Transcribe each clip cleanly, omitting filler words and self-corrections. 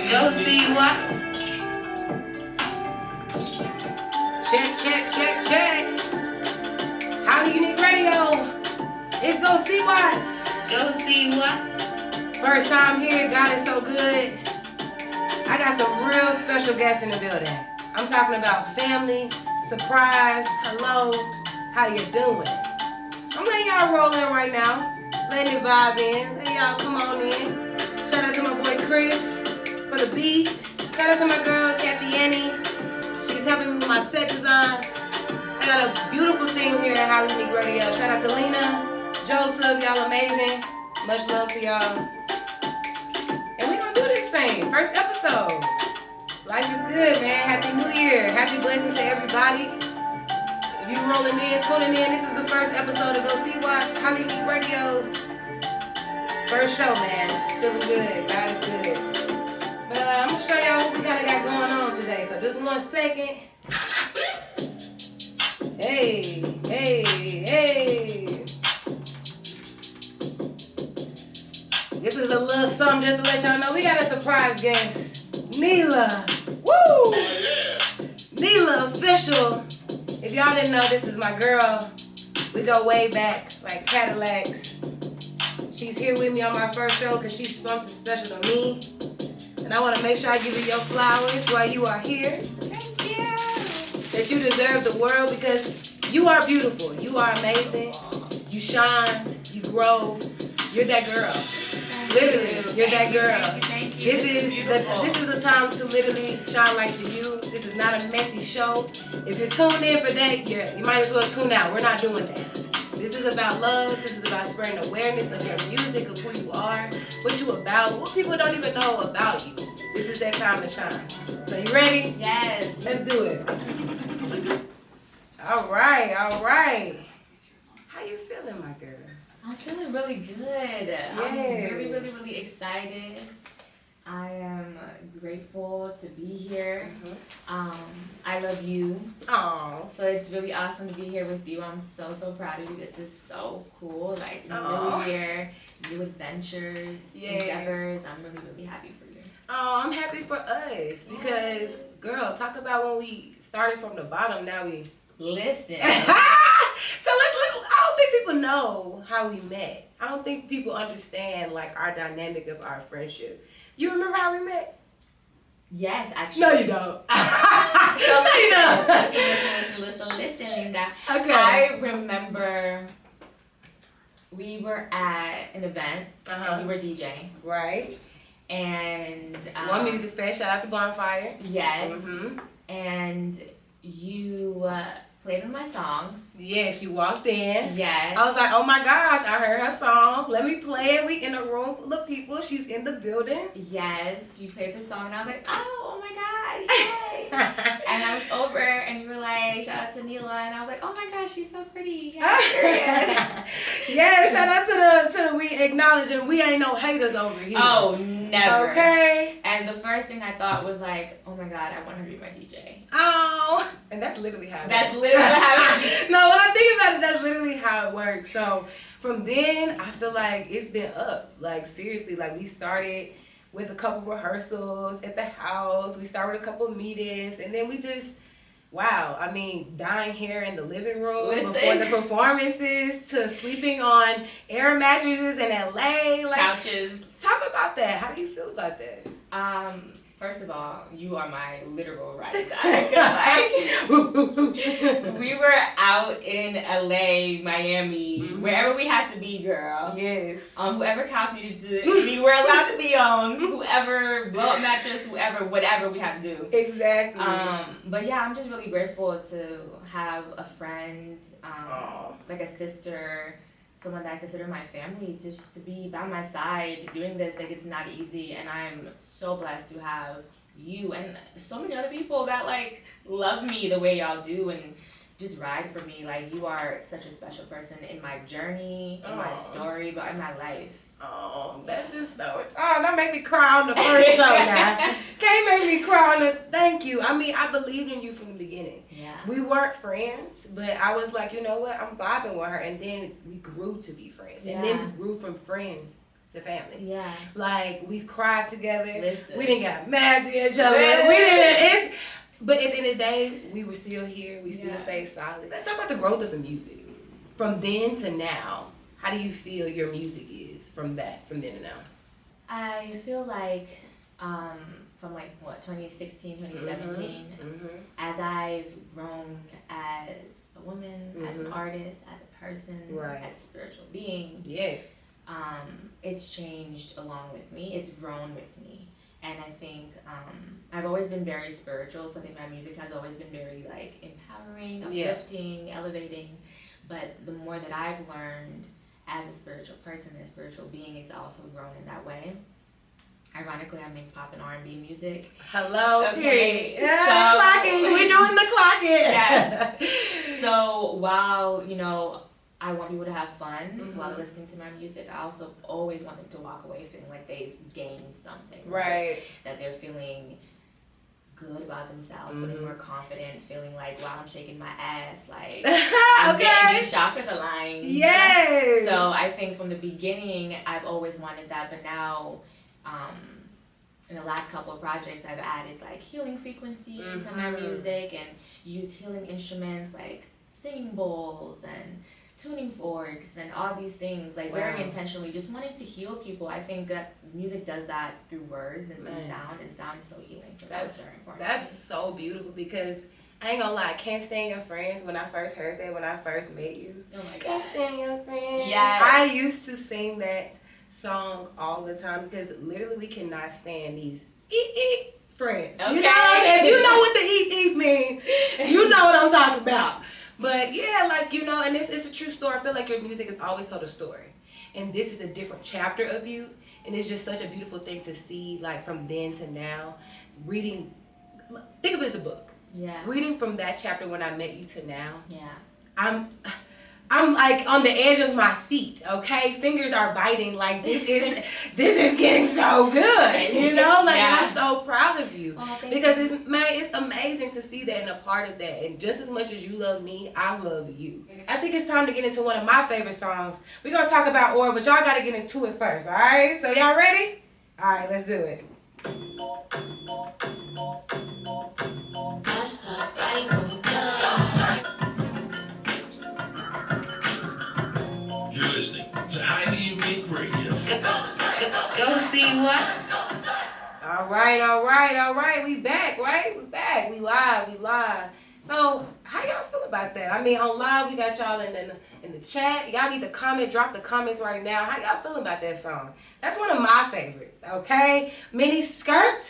Go see what? Check. How do you need radio? It's Go See Watts. Go see what? First time here, God is so good. I got some real special guests in the building. I'm talking about family, surprise, hello, how you doing? I'm letting y'all roll in right now, letting it vibe in, letting y'all come on in. Shout out to my boy Chris for the beat. Shout out to my girl Kathy Annie. She's helping me with my set design. I got a beautiful team here at How Unique Radio. Shout out to Lena, Joseph, y'all amazing. Much love to y'all. And we gonna do this thing. First episode. Life is good, man. Happy New Year. Happy blessings to everybody. If you rolling in, tuning in, this is the first episode of Go See Watts, How Unique Radio. First show, man. Feeling good. God is good. But I'm gonna show y'all what we kinda got going on today. So just 1 second. Hey. This is a little something just to let y'all know. We got a surprise guest. Neila. Woo! Neila official. If y'all didn't know, this is my girl. We go way back, like Cadillacs. She's here with me on my first show because she's something special to me. And I want to make sure I give you your flowers while you are here. Thank you. That you deserve the world because you are beautiful. You are amazing. You shine. You grow. You're that girl. Literally, you're that girl. Thank you. This is the time to literally shine light to you. This is not a messy show. If you're tuned in for that, you might as well tune out. We're not doing that. This is about love. This is about spreading awareness of your music, of who you are, what you about, what people don't even know about you. This is that time to shine. So you ready? Yes. Let's do it. All right. How you feeling, my girl? I'm feeling really good. I'm really excited. I am grateful to be here. I love you. Oh. So it's really awesome to be here with you. I'm so proud of you. This is so cool. Like new year, new adventures, endeavors. I'm really happy for you. Oh, I'm happy for us because, girl, talk about when we started from the bottom. Now we listen. So I don't think people know how we met. I don't think people understand like our dynamic of our friendship. You remember how we met? Yes, actually. No, you don't. So listen, Linda. Okay. I remember we were at an event and you were DJing. Right. And One Music Fest, shout out to Bonfire. Yes. And you played one of my songs. Yes, you walked in. Yes. I was like, oh my gosh, I heard her song. Let me play it. We in a room full of people. She's in the building. Yes, you played the song and I was like, oh my God, yay. And I looked over and you were like, shout out to Neila, and I was like, oh my gosh, she's so pretty. Yeah, shout out to the we acknowledging we ain't no haters over here. Oh, never. Okay. And the first thing I thought was like, oh my God, I want her to be my DJ. Oh, and that's literally how it That's works. literally how it No, when I think about it, that's literally how it works. So from then, I feel like it's been up. Like seriously, like we started with a couple rehearsals at the house. We started with a couple meetings, and then we just, wow. I mean, dying here in the living room before the performances to sleeping on air mattresses in LA. Like, couches. Talk about that. How do you feel about that? First of all, you are my literal ride or die. Like, we were out in LA, Miami, wherever we had to be, girl. Yes. Whoever couch needed to, we were allowed to be on. Whoever blow up mattress, whatever we had to do. Exactly. But yeah, I'm just really grateful to have a friend, like a sister, someone that I consider my family, just to be by my side doing this. Like, it's not easy, and I'm so blessed to have you and so many other people that like love me the way y'all do and just ride for me. Like, you are such a special person in my journey, in my story, but in my life. Oh, that's just so. Oh, don't make me cry on the first show now. Can't make me cry on the. Thank you. I mean, I believed in you from the beginning. Yeah. We weren't friends, but I was like, you know what? I'm vibing with her, and then we grew to be friends, and then we grew from friends to family. Yeah. Like, we've cried together. Listen. We didn't get mad at each other. We didn't. But at the end of the day, we were still here. We still stayed solid. Let's talk about the growth of the music. From then to now, how do you feel your music is from then to now? I feel like from 2016, 2017, as I've grown as a woman, as an artist, as a person, as a spiritual being. Yes. It's changed along with me. It's grown with me. And I think I've always been very spiritual, so I think my music has always been very empowering, uplifting, elevating. But the more that I've learned as a spiritual person, a spiritual being, it's also grown in that way. Ironically, I make pop and R&B music. Hello, okay. Period. Clocking. We're doing the clocking. Yes. So while, I want people to have fun while listening to my music, I also always want them to walk away feeling like they've gained something. Right. That they're feeling good about themselves, feeling more confident, feeling like, wow, I'm shaking my ass, like, I'm getting these chakras aligned. Yes. So I think from the beginning, I've always wanted that, but now, in the last couple of projects, I've added healing frequencies to my music and use healing instruments like singing bowls and tuning forks and all these things, very intentionally, just wanting to heal people. I think that music does that through words and through sound, and sound is so healing. So that's very important. That's so beautiful, because I ain't gonna lie, Can't Stand Your Friends, when I first heard that, when I first met you. Oh my God. Can't Stand Your Friends. Yes. I used to sing that song all the time, because literally we cannot stand these friends. Okay. You know, if you know what the eat means, you know what I'm talking about. But yeah, and it's a true story. I feel like your music has always told a story. And this is a different chapter of you. And it's just such a beautiful thing to see, from then to now. Reading, think of it as a book. Yeah. Reading from that chapter when I met you to now. Yeah. I'm on the edge of my seat, okay? Fingers are biting, this is getting so good, I'm so proud of you. Oh, because it's amazing to see that and a part of that. And just as much as you love me, I love you. I think it's time to get into one of my favorite songs. We're gonna talk about Aura, but y'all gotta get into it first, all right? So y'all ready? All right, let's do it. I start writing when we go. You're listening to Highly Unique Radio. Go see what? All right. We back, right? We back. We live. So, how y'all feel about that? I mean, on live, we got y'all in the chat. Y'all need to comment, drop the comments right now. How y'all feeling about that song? That's one of my favorites, okay? Mini Skirt.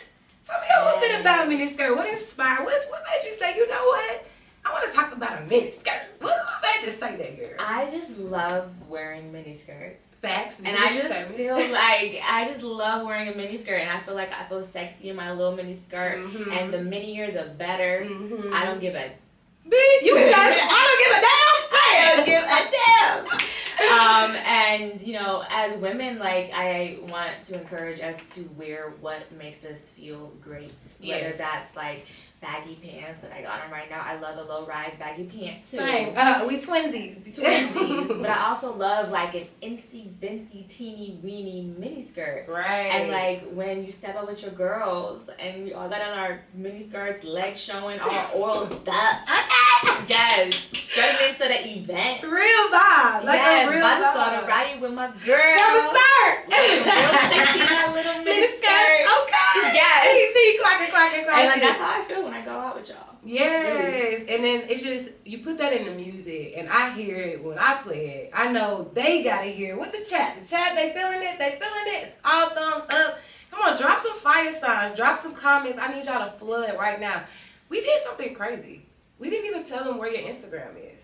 Tell me a little bit about Mini Skirt. What inspired? What made you say, you know what? I want to talk about a mini skirt. What made you say that, girl? I just love wearing mini skirts. Facts. And I just feel I just love wearing a mini skirt, and I feel like I feel sexy in my little mini skirt. And the minier, the better. I don't give a you guys, I don't give a damn. And as women, I want to encourage us to wear what makes us feel great. Whether that's baggy pants that I got on right now. I love a low-rise baggy pant too. Same. We twinsies. But I also love an incy-bincy, teeny-weeny mini skirt. Right. And when you step up with your girls and we all got on our mini skirts, legs showing, all oiled up. Yes. Straight into the event. Real vibe. A real vibe. I started riding with my girl. Real sexy, that little mini skirt. Okay. Yes. Clocking. And that's how I feel when I go out with y'all. Yes. Really. And then it's just, you put that in the music, and I hear it when I play it. I know they gotta hear it with the chat. The chat, they feeling it. All thumbs up. Come on, drop some fire signs. Drop some comments. I need y'all to flood right now. We did something crazy. We didn't even tell them where your Instagram is.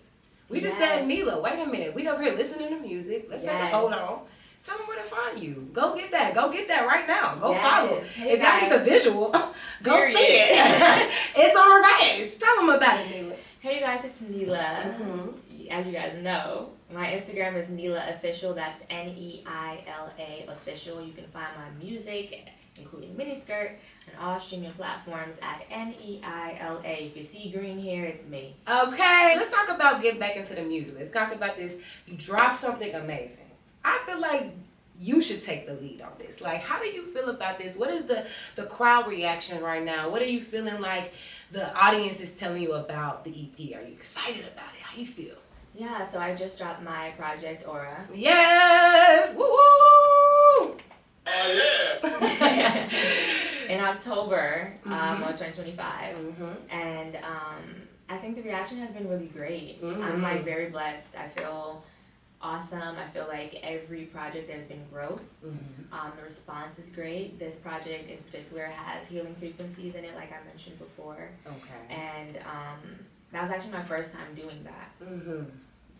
We just said, Neila, wait a minute. We over here listening to music. Let's say, hold on. Tell them where to find you. Go get that right now. Go follow. Hey, if y'all need the visual, go see it. It's on our page. Tell them about it, Neila. Hey, you guys, it's Neila. As you guys know, my Instagram is Neila Official. That's Neila Official. You can find my music, including miniskirt, on all streaming platforms at Neila. If you see green here, it's me. Okay, let's talk about getting back into the music. Let's talk about this. You dropped something amazing. I feel like you should take the lead on this. Like, how do you feel about this? What is the crowd reaction right now? What are you feeling like the audience is telling you about the EP? Are you excited about it? How you feel? Yeah, so I just dropped my project Aura. Yes! Woo woo! Oh, yeah. In October of 2025. And I think the reaction has been really great. I'm like very blessed. I feel awesome. I feel like every project there's been growth. The response is great. This project in particular has healing frequencies in it, like I mentioned before. Okay. And that was actually my first time doing that.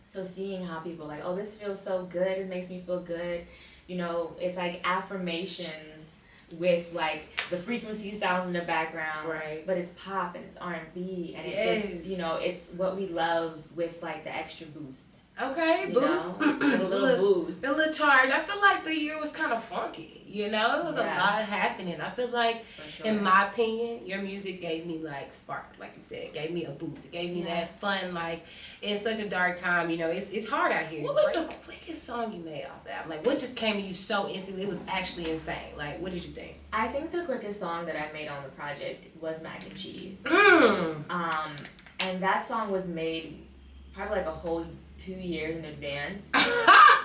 So seeing how people like, oh, this feels so good. It makes me feel good. You know, it's like affirmations with like the frequency sounds in the background, right? But it's pop and it's R&B and it just, you know, it's what we love with like the extra boost. Okay, boost. A little boost. A little charge. I feel like the year was kind of funky. You know, it was a lot happening. I feel like, in my opinion, your music gave me like spark, like you said, gave me a boost. It gave me that fun, like in such a dark time. You know, it's hard out here. What was the quickest song you made off that? Like, what just came to you so instantly? It was actually insane. Like, what did you think? I think the quickest song that I made on the project was Mac and Cheese. And that song was made probably like a whole 2 years in advance.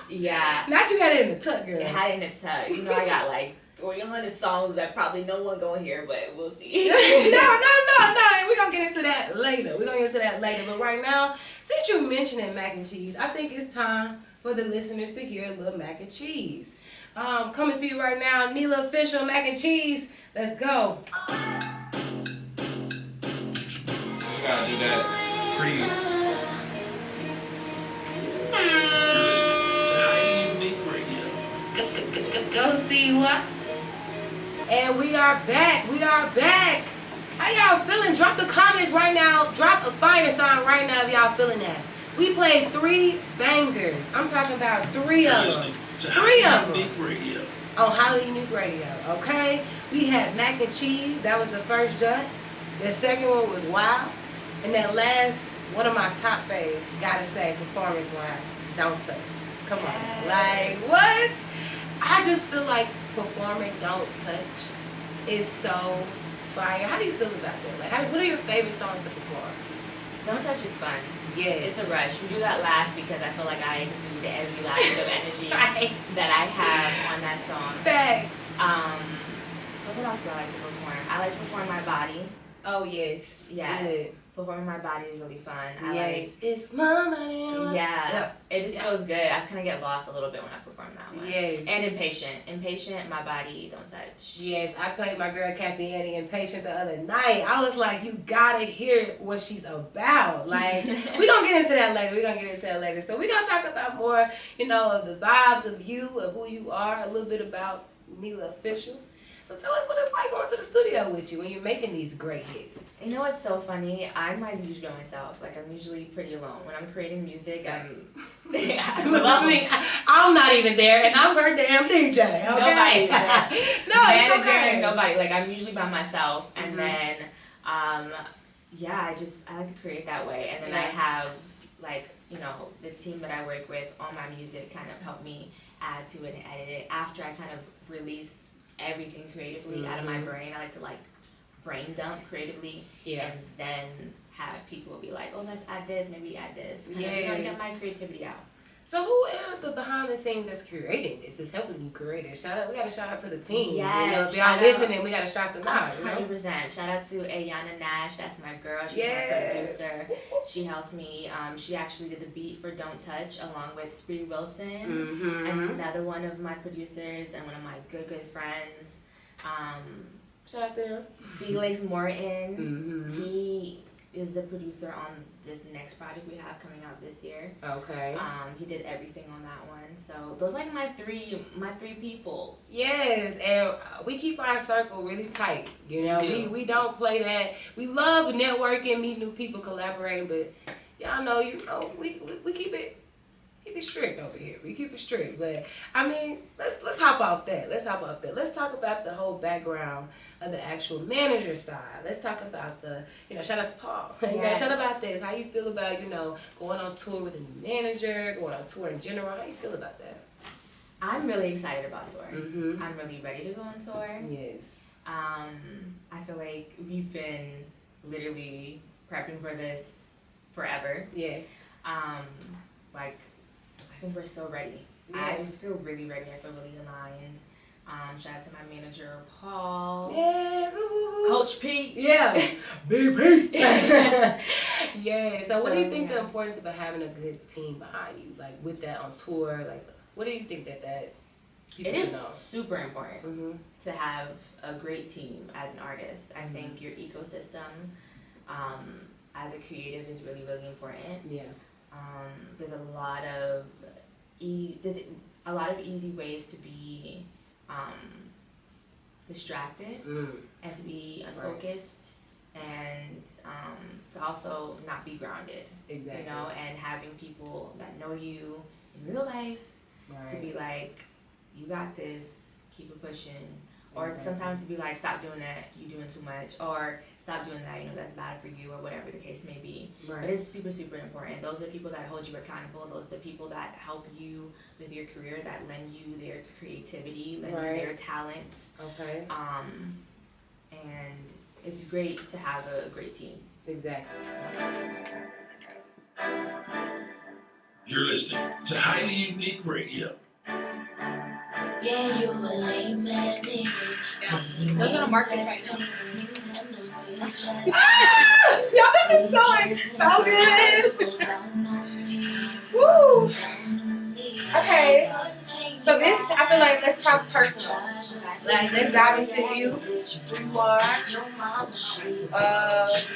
Yeah. Not you had it in the tuck, girl. It had it in the tuck. You know, I got like 300 songs that probably no one gonna hear, but we'll see. No. We're gonna get into that later. But right now, since you mentioning mac and cheese, I think it's time for the listeners to hear a little mac and cheese. Coming to you right now, Neila Official Mac and Cheese. Let's go. You gotta do that pre. Go see what? And we are back. How y'all feeling? Drop the comments right now. Drop a fire sign right now if y'all feeling that. We played 3 bangers. I'm talking about 3 of them. 3 of them. On Highly Unique Radio. Okay? We had mac and cheese. That was the first jut. The second one was Wow. And that last, one of my top faves, gotta say, performance-wise, Don't Touch. Come on. Like, what? I just feel like performing Don't Touch is so fire. How do you feel about that? Like, what are your favorite songs to perform? Don't Touch is fun. Yeah. It's a rush. We do that last because I feel like I exude every last bit of energy that I have on that song. Thanks. What else do I like to perform? I like to perform my body. Oh, yes. Yes. Good. Performing my body is really fun. It's my body. Yeah. It just feels good. I kind of get lost a little bit when I perform that one. Yes. And Impatient, my body, Don't Touch. Yes, I played my girl Kathy Annie Impatient the other night. I was like, you gotta hear what she's about. Like, we're gonna get into that later. So we're gonna talk about more, you know, of the vibes of you, of who you are, a little bit about Neila Official. So tell us what it's like going to the studio with you when you're making these great hits. You know what's so funny? I'm like usually by myself. Like, I'm usually pretty alone. When I'm creating music, I'm alone. I'm not even there, and I'm her damn DJ. Okay? Nobody's there. No, it's okay. Nobody. Like, I'm usually by myself, and then, I like to create that way. And then I have, like, you know, the team that I work with on my music kind of help me add to it and edit it after I kind of release everything creatively out of my brain. I like to like brain dump creatively and then have people be like, oh, let's add this, maybe add this. Kind of, you know, to get my creativity out. So who is the behind the scenes that's creating this, is helping you create it? We got to shout out to the team. Yes, you know, if y'all listening, we got to shout them out. 100%. Shout out to Ayana Nash. That's my girl. She's my producer. She helps me. She actually did the beat for Don't Touch along with Spree Wilson. And another one of my producers and one of my good friends. Shout out to him. Felix Morton. He is the producer on this next project we have coming out this year. Okay. He did everything on that one. So those are like my three people. Yes, and we keep our circle really tight. You know, we don't play that. We love networking, meet new people, collaborating, but y'all know, we keep it strict over here. We keep it strict. But I mean, let's hop off that. Let's talk about the whole background of the actual manager side. Let's talk about shout out to Paul. Yes. Shout out about this. How you feel about, going on tour with a new manager, going on tour in general? How you feel about that? I'm really excited about tour. Mm-hmm. I'm really ready to go on tour. Yes. I feel like we've been literally prepping for this forever. Yes. Like, I think we're so ready. Yeah. I just feel really ready. I feel really aligned. Shout out to my manager, Paul. Yes. Coach Pete. Yeah. BP. Yeah. So what do you think yeah. the importance of having a good team behind you, like with that on tour? Like, what do you think that people It is should know? super important Mm-hmm. to have a great team as an artist. I think your ecosystem as a creative is really, really important. Yeah. There's a lot of easy ways to be distracted and to be unfocused and to also not be grounded. Exactly. You know, and having people that know you in real life to be like, you got this, keep it pushing. Or sometimes to be like, stop doing that, you're doing too much. Or stop doing that, you know, that's bad for you, or whatever the case may be. Right. But it's super, super important. Those are people that hold you accountable. Those are people that help you with your career, that lend you their creativity, lend you their talents. Okay. And it's great to have a great team. Exactly. You're listening to Highly Unique Radio. Yeah, you a lame ass nigga. Those are the markets right now. Y'all, this is so good. Woo! Okay. So this, I feel like, let's talk personal. Like, let's dive into you, who you are,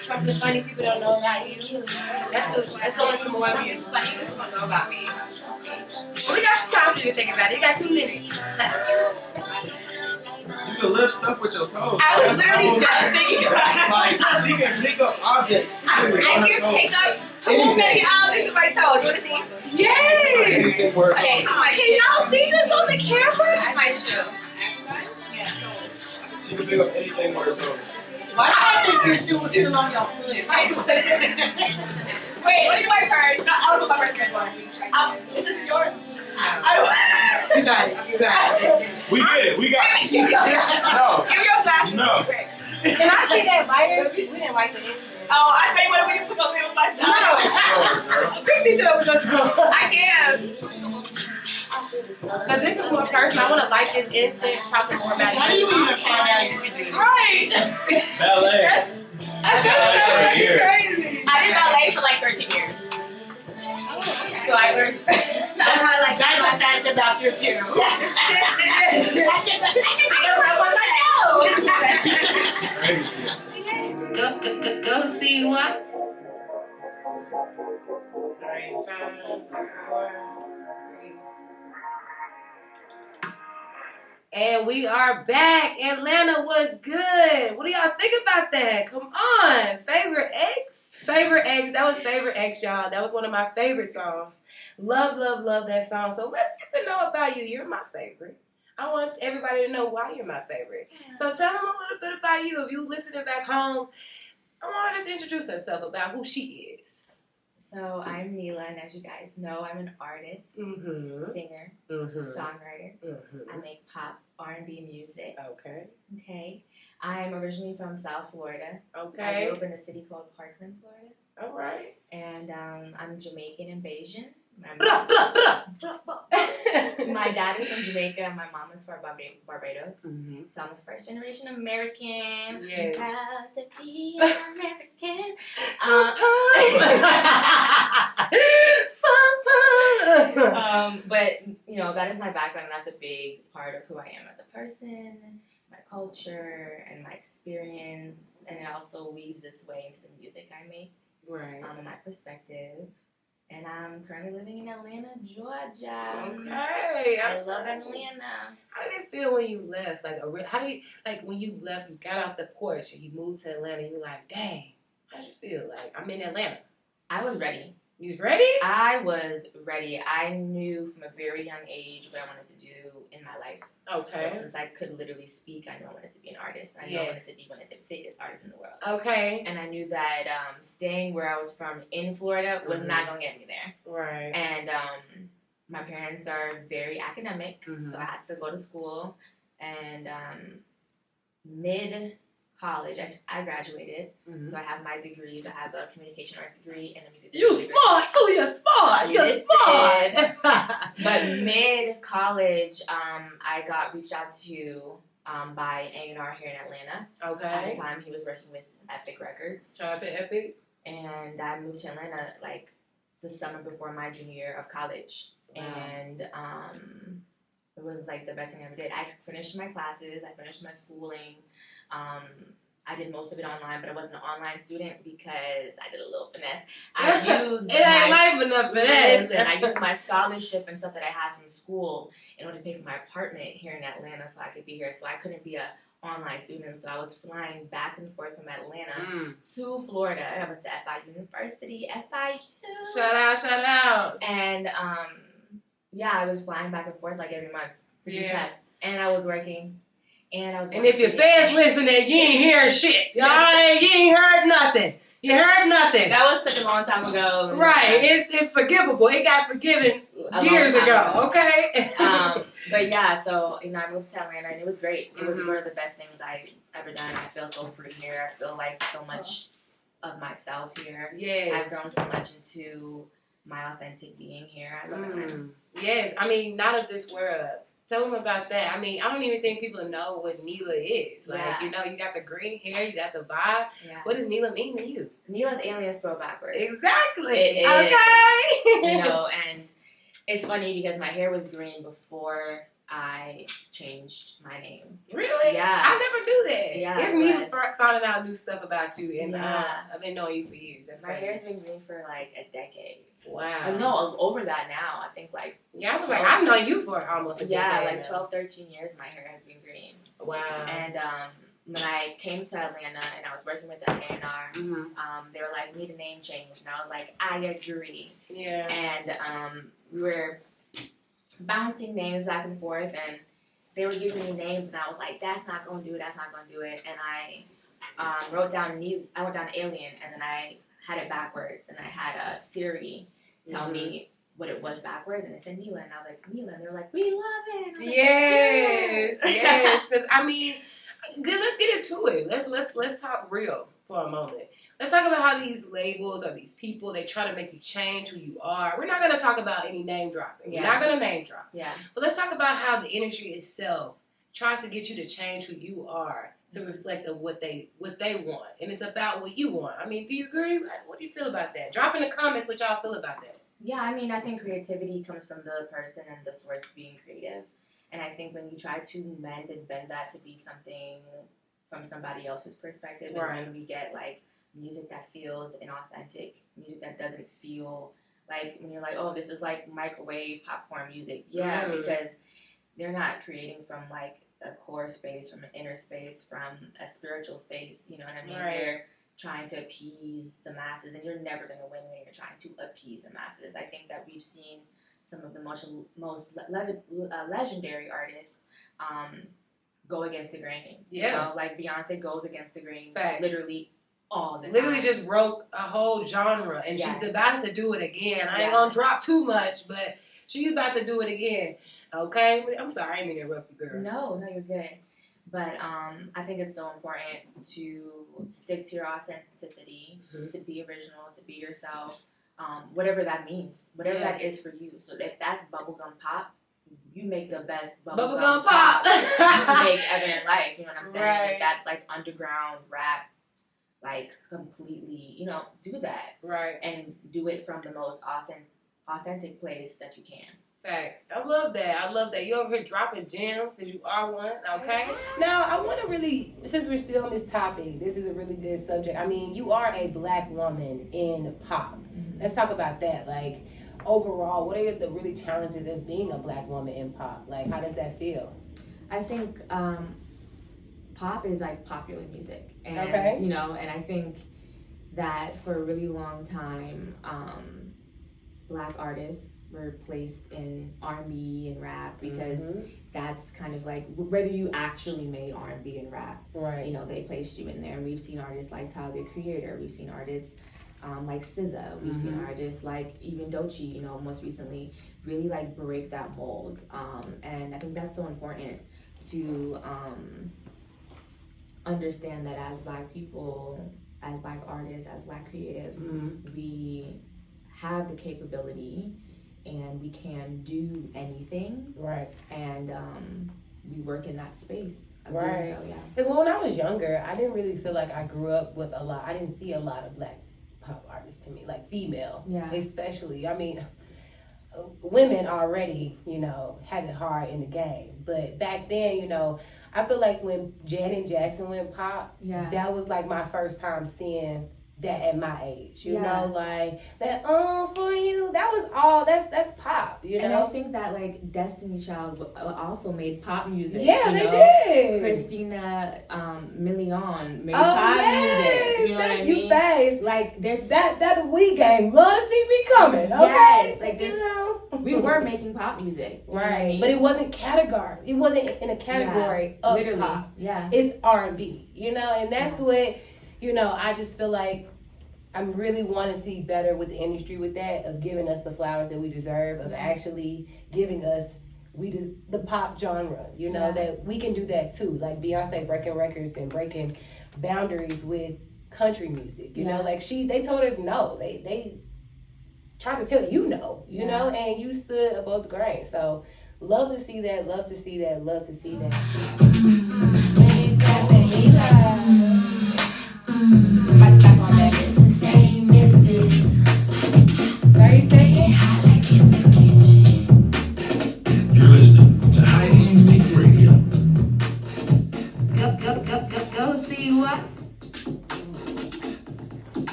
something funny people don't know about you. Let's go into more of you. Funny people don't know about me. We got some time for you to think about it. You got 2 minutes. You can lift stuff with your toes. I was literally just thinking about it. Like, she can pick up objects. I can pick up too many objects with my toes. You want to see? Yay! Anything works. Okay, can y'all see this on the camera? That's my shoe. She can pick up anything with her toes. Why do I think your shoe was too long on your foot? Wait, let me do my first. I'll do my first one. Is this yours? You got it. You got it. We get it. We got it. No. No. Give me your glasses. No. Can I see that lighter? We didn't wipe it. Oh, I say what we can put on with my No. Pick this shit up with your toe. I can. Because this is more personal. I want to light this incense, talking more about How do you even find out you did? Right. Ballet. That's Years. crazy. I did ballet for like 13 years. So I learned. That's a fact about you too. Crazy. Go see what? And we are back. Atlanta was good. What do y'all think about that? Come on. Favorite X? Favorite X. That was Favorite X, y'all. That was one of my favorite songs. Love, love, love that song. So let's get to know about you. You're my favorite. I want everybody to know why you're my favorite. So tell them a little bit about you. If you listening back home, I want her to introduce herself about who she is. So I'm Neila, and as you guys know, I'm an artist, singer, songwriter. I make pop R&B music. Okay. Okay. I'm originally from South Florida. Okay. I grew up in a city called Parkland, Florida. All right. And I'm Jamaican and Bayesian. My dad is from Jamaica and my mom is from Barbados. So I'm a first generation American. Yes. Proud to be an American. But you know, that is my background and that's a big part of who I am as a person, my culture and my experience, and it also weaves its way into the music I make. Right. And my perspective. And I'm currently living in Atlanta, Georgia. Okay. I love Atlanta. How did it feel when you left? How do you, like, when you left, you got off the porch and you moved to Atlanta, you were like, dang, how'd you feel? Like, I'm in Atlanta. I was ready. You was ready? I was ready. I knew from a very young age what I wanted to do in my life. Okay. So since I could literally speak, I knew I wanted to be an artist. I knew I wanted to be one of the biggest artists in the world. Okay. And I knew that staying where I was from in Florida was not going to get me there. Right. And my parents are very academic, Mhm. so I had to go to school. And mid-college, I graduated. Mhm. So I have my degrees. I have a communication arts degree and a music You degree. smart too. You're smart. You're Listen. smart. But mid-college, I got reached out to by A&R here in Atlanta. At Okay. the time, he was working with Epic Records. Shout out to Epic. And I moved to Atlanta like the summer before my junior year of college. Wow. And it was like the best thing I ever did. I finished my classes, I finished my schooling. I did most of it online, but I wasn't an online student because I did a little finesse. I used It ain't life enough for that. Listen, I used my scholarship and stuff that I had from school in order to pay for my apartment here in Atlanta so I could be here. So I couldn't be a online student, so I was flying back and forth from Atlanta to Florida. I went to FIU University, FIU. Shout out. And yeah, I was flying back and forth like every month to do tests, and I was working, and I was. And if your fans listening, you ain't hearing shit. You ain't heard nothing. You heard nothing. That was such a long time ago. Right. It's forgivable. It got forgiven years ago. Okay. But yeah, so I moved to Atlanta and it was great. It was one of the best things I've ever done. I feel so free here. I feel like so much of myself here. Yes. I've grown so much into my authentic being here. I love Atlanta. Yes. I mean, not of this world. Tell them about that. I mean, I don't even think people know what Neila is. Like, Yeah. you got the green hair, you got the vibe. Yeah. What does Neila mean to you? Neila's alien spelled backwards. Exactly. It is. Okay. And it's funny because my hair was green before I changed my name. Really? Yeah. I never knew that. Yeah, It's it me was. finding out new stuff about you, and Yeah. I've been knowing you for years. That's My crazy. hair's been green for like a decade. Wow. No, over that now. I think like Yeah, I was like, I've known you for almost a decade like now. 12, 13 years my hair has been green. Wow. And when I came to Atlanta and I was working with the A&R, they were like, need a name change. And I was like, I agree. Yeah. And we were bouncing names back and forth, and they were giving me names, and I was like, that's not going to do it, that's not going to do it. And I wrote down Alien, and then I had it backwards, and I had Siri tell me what it was backwards, and it said Neila, and I was like, Neila, and they were like, we love it. And I was like, Yes, yes. Because I mean, good. Let's get into it. Let's talk real for a moment. Let's talk about how these labels or these people, they try to make you change who you are. We're not going to talk about any name dropping. Yeah. We're not going to name drop. Yeah. But let's talk about how the industry itself tries to get you to change who you are to reflect of what they want. And it's about what you want. I mean, do you agree? What do you feel about that? Drop in the comments what y'all feel about that. Yeah, I mean, I think creativity comes from the person and the source being creative. And I think when you try to mend and bend that to be something from somebody else's perspective, Right. is when we get like music that feels inauthentic, music that doesn't feel like, when you're like, oh, this is like microwave popcorn music. Yeah, because they're not creating from like a core space, from an inner space, from a spiritual space. You know what I mean? Right. They're trying to appease the masses, and you're never going to win when you're trying to appease the masses. I think that we've seen some of the most legendary artists go against the grain. Yeah. You know, like Beyonce goes against the grain. Facts. Literally all the time. Literally just broke a whole genre, and Yes. she's about to do it again. I ain't Yes. gonna drop too much, but she's about to do it again. Okay? I'm sorry, I didn't mean to interrupt you, girl. No, you're good. But I think it's so important to stick to your authenticity, to be original, to be yourself, whatever that means, whatever that is for you. So if that's bubblegum pop, you make the best bubblegum pop. you make ever in life. You know what I'm saying? Right. If that's like underground rap, like completely, do that. Right. And do it from the most authentic place that you can. Facts. I love that. You over here dropping gems because you are one, okay? Now, I want to really, since we're still on this topic, this is a really good subject. I mean, you are a black woman in pop. Let's talk about that. Like, overall, what are the really challenges as being a black woman in pop? Like, how does that feel? I think pop is like popular music. And, Okay. and I think that for a really long time, black artists were placed in R&B and rap because that's kind of like, whether you actually made R&B and rap, Right. they placed you in there. And we've seen artists like Tyler, the Creator. We've seen artists like SZA. We've seen artists like even Doechii, you know, most recently, really like break that mold. And I think that's so important to understand that as Black people, as Black artists, as Black creatives, we have the capability and we can do anything. Right. And we work in that space. Right. So, yeah. Because when I was younger, I didn't really feel like I grew up with a lot. I didn't see a lot of Black pop artists to me, like female, especially. I mean, women already, you know, have it hard in the game. But back then, you know, I feel like when Janet Jackson went pop, that was like my first time seeing that at my age, you know, like that for you, that was all, that's pop, you know. And I think that like Destiny Child also made pop music. Yeah, they did. Christina Milian made pop music. You know what I mean? You face like there's that we gang love to see me coming. Okay, yes, like you know, we were making pop music, right? I mean? But it wasn't categorized. It wasn't in a category of literally pop. Yeah, it's R&B, you know, and that's what, you know. I just feel like I really want to see better with the industry with that, of giving us the flowers that we deserve, of actually giving us the pop genre, you know, that we can do that too. Like Beyonce breaking records and breaking boundaries with country music, you know, like they told her no, they tried to tell you no, you know, and you stood above the grain. So love to see that, love to see that, love to see that. You're listening to Highly Unique Radio. Go see what?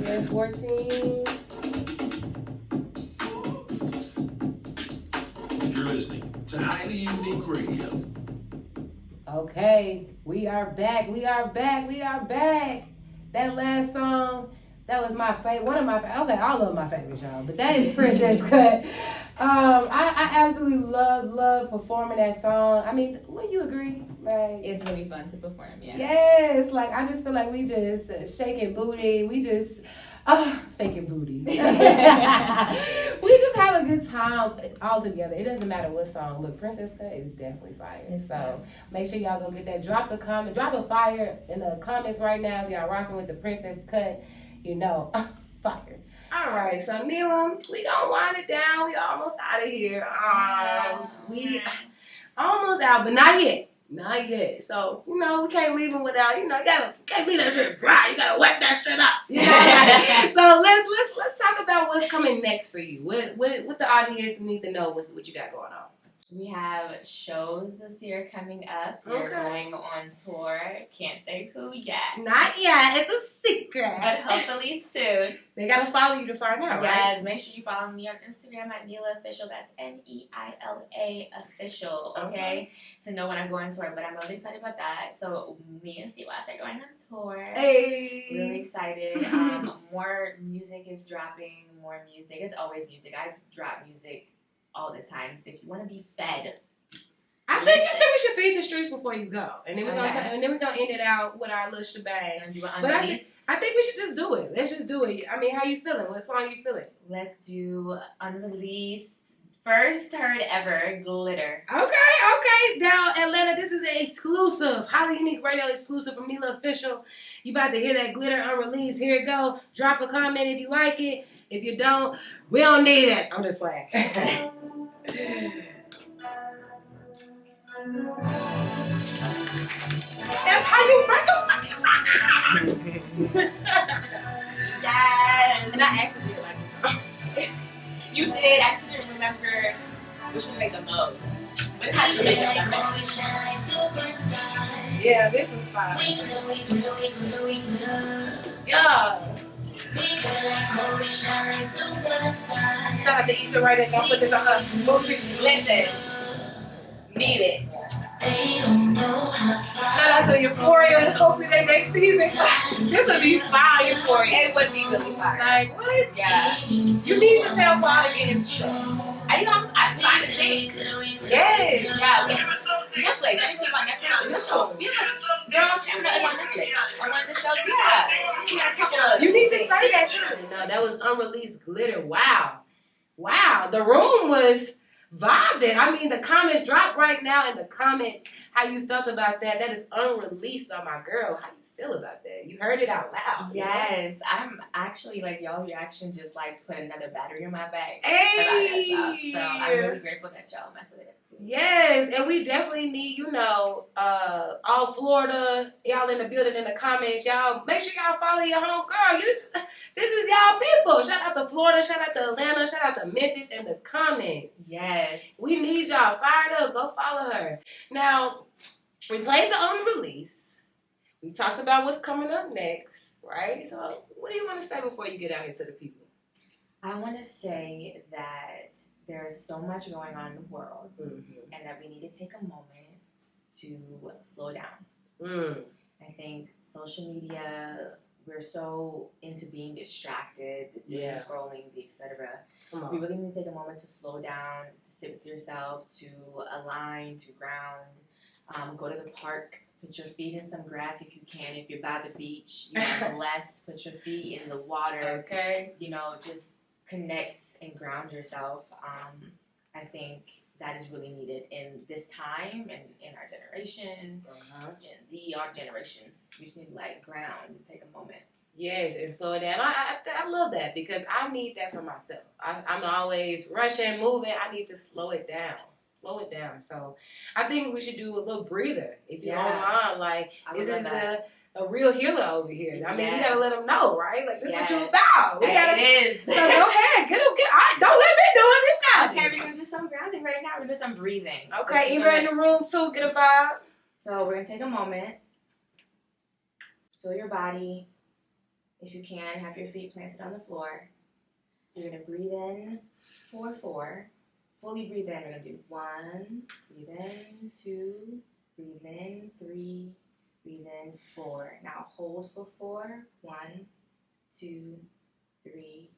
Yeah, 14. You're listening to Highly Unique Radio. Okay, we are back. That last song, that was my favorite, one of my favorite. Okay, all of my favorites, y'all, but that is Princess Cut. I absolutely love performing that song. I mean, would you agree? Like, it's really fun to perform. Yes, like I just feel like we just shaking booty. We just shaking booty. We just have a good time all together. It doesn't matter what song, but Princess Cut is definitely fire. So make sure y'all go get that. Drop a fire in the comments right now if y'all rocking with the Princess Cut. You know, fire. All right, so Neila, we gonna wind it down. We almost out of here. We almost out, but not yet. Not yet. So, you know, we can't leave them without, you know, you can't leave that shit dry. You gotta wet that shit up. You know? So let's talk about what's coming next for you. What the audience need to know what you got going on. We have shows this year coming up. We're going on tour. Can't say who yet. Not yet. It's a secret. But hopefully soon. They gotta follow you to find out, right? Yes. Make sure you follow me on Instagram at Neila Official. That's Neila Official. Okay. To know when I'm going on tour. But I'm really excited about that. So me and Cwatts are going on tour. Hey. Really excited. More music is dropping. More music. It's always music. I drop music all the time. So if you want to be fed, I think we should feed the streets before you go, and then we're gonna end it out with our little shebang. But I think we should just do it. Let's just do it. I mean, how you feeling? What song you feeling? Let's do Unreleased, first heard ever, Glitter. Okay. Now Atlanta, this is an exclusive, Highly Unique Radio exclusive from Neila Official. You about to hear that Glitter Unreleased. Here it go. Drop a comment if you like it. If you don't, we don't need it. I'm just playing. That's how you break them. Yes. And I actually did like this song. You did. I actually didn't remember which one made the most. But it had to make the Yeah, this was fire. Yeah. Shout out to Issa Wright. I'll put this on her. Listen. Need it. Shout out to Euphoria. Hopefully they next season. This would be fire, Euphoria. It would be really fire. Like, what? Yeah. You need to tell Paul to get in the show. I'm trying to sing. Yes. Yeah. Netflix. Netflix on Netflix. Show. it's on Netflix. I wanted to show you that. We had a couple of. You need to say that too. No, that was unreleased glitter. Wow. The room was vibing. I mean, the comments drop right now in the comments how you felt about that. That is unreleased by my girl. How you feel about that? You heard it out loud. Yes, I'm actually like y'all reaction just like put another battery in my back. Hey. So I'm really grateful that y'all mess with it too. Yes, and we definitely need, all Florida, y'all in the building in the comments. Y'all make sure y'all follow your home girl. This is y'all people. Shout out to Florida, shout out to Atlanta, shout out to Memphis in the comments. Yes. We need y'all fired up. Go follow her. Now, we played the unreleased. We talked about what's coming up next, right? So, what do you want to say before you get out here to the people? I want to say that there's so much going on in the world, and that we need to take a moment to slow down. I think social media, we're so into being distracted, doom scrolling, etc. We really need to take a moment to slow down, to sit with yourself, to align, to ground, go to the park. Put your feet in some grass if you can. If you're by the beach, you're blessed. Put your feet in the water. Okay. Just connect and ground yourself. I think that is really needed in this time and in our generation, and our generations. We just need to ground and take a moment. Yes, and slow it down. I love that because I need that for myself. I'm always rushing, moving. I need to slow it down. So I think we should do a little breather. If you don't mind, this is a real healer over here. I mean, you gotta let them know, right? This is what you about. It is. So go ahead, get them. Don't let me do it. Okay, we're gonna do some grounding right now. We're gonna do some breathing. Okay, Eva in the room too. Get a vibe. So we're gonna take a moment. Feel your body. If you can, have your feet planted on the floor. You're gonna breathe in 4-4. Fully breathe in. We're going to do 1, breathe in, 2, breathe in, 3, breathe in, 4. Now hold for 4. 1, 2, 3,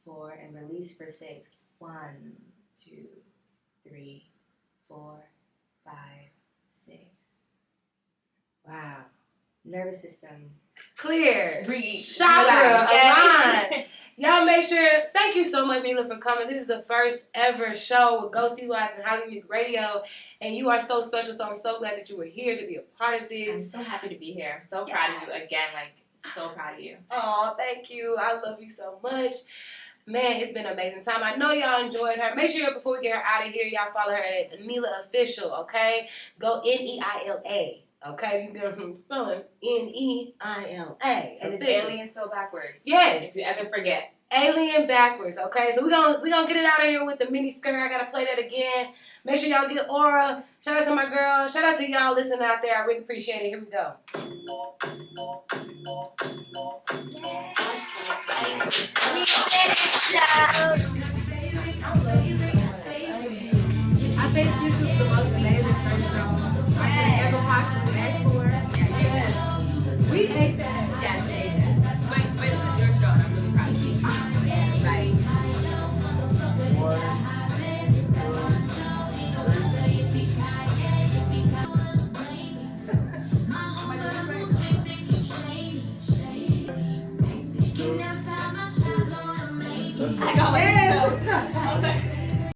4, and release for 6. 1, 2, 3, 4, 5, 6. Wow. Nervous system. Clear. Breathe. Chakra aligned. Y'all make sure, thank you so much, Neila, for coming. This is the first ever show with Go.CWATTS and Highly Unique Radio, and you are so special, so I'm so glad that you were here to be a part of this. I'm so happy to be here. I'm so proud of you again, so proud of you. Oh, thank you. I love you so much. Man, it's been an amazing time. I know y'all enjoyed her. Make sure before we get her out of here, y'all follow her at Neila Official, okay? Go Neila. Okay, you get from spelling Neila. And it's alien spelled backwards. Yes. If you ever forget. Alien backwards. Okay, so we're gonna get it out of here with the mini skirt. I gotta play that again. Make sure y'all get Aura. Shout out to my girl. Shout out to y'all listening out there. I really appreciate it. Here we go. I think this is the most amazing first show I could ever possibly ask for. We ate that. Yes, we ate that. But this is your show, and I'm really proud of you. I got my